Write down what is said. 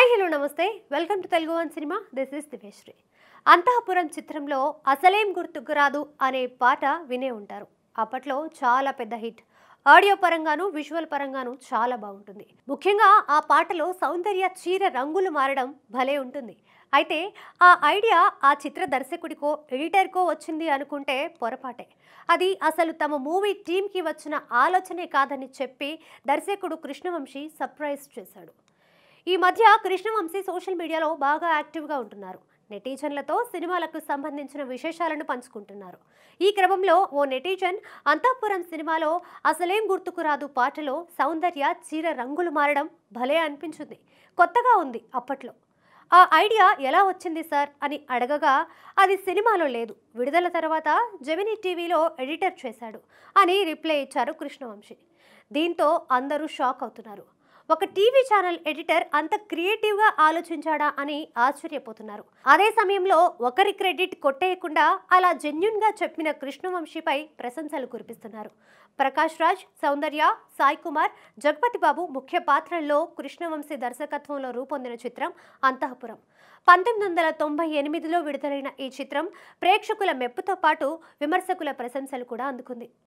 Hi హలో నమస్తే welcome to Telugu one cinema. This is Diveshri. Antahpuram చిత్రంలో అసలేం గుర్తుకు రాదు అనే పాట వినే ఉంటారు. అప్పట్లో చాలా పెద్ద హిట్. ఆడియో పరంగాను విజువల్ పరంగాను చాలా బాగుంటుంది. ముఖ్యంగా ఆ పాటలో సౌందర్య చీర రంగులు మారడం భలే ఉంటుంది. అయితే ఆ ఐడియా ఆ చిత్ర దర్శకుడికో ఎడిటర్కో వచ్చింది అనుకుంటే పొరపాటే. అది అసలు తమ మూవీ టీంకి వచ్చిన ఆలోచనే కాదని చెప్పి దర్శకుడు కృష్ణవంశీ సర్ప్రైజ్ చేశాడు. ఈ మధ్య కృష్ణవంశీ సోషల్ మీడియాలో బాగా యాక్టివ్గా ఉంటున్నారు. నెటిజన్లతో సినిమాలకు సంబంధించిన విశేషాలను పంచుకుంటున్నారు. ఈ క్రమంలో ఓ నెటిజన్ అంతఃపురం సినిమాలో అసలేం గుర్తుకు రాదు పాటలో సౌందర్య చీర రంగులు మారడం భలే అనిపించింది, కొత్తగా ఉంది అప్పట్లో. ఆ ఐడియా ఎలా వచ్చింది సార్ అని అడగగా అది సినిమాలో లేదు, విడుదల తర్వాత జెమినీ టీవీలో ఎడిటర్ చేశాడు అని రిప్లై ఇచ్చారు కృష్ణవంశీ. దీంతో అందరూ షాక్ అవుతున్నారు. ఒక టీవీ ఛానల్ ఎడిటర్ అంత క్రియేటివ్గా ఆలోచించాడా అని ఆశ్చర్యపోతున్నారు. అదే సమయంలో ఒకరి క్రెడిట్ కొట్టేయకుండా అలా జెన్యున్గా చెప్పిన కృష్ణవంశీపై ప్రశంసలు కురిపిస్తున్నారు. ప్రకాష్ రాజ్, సౌందర్య, సాయి కుమార్, జగపతి బాబు ముఖ్య పాత్రల్లో కృష్ణవంశీ దర్శకత్వంలో రూపొందిన చిత్రం అంతఃపురం. 1998లో విడుదలైన ఈ చిత్రం ప్రేక్షకుల మెప్పుతో పాటు విమర్శకుల ప్రశంసలు కూడా అందుకుంది.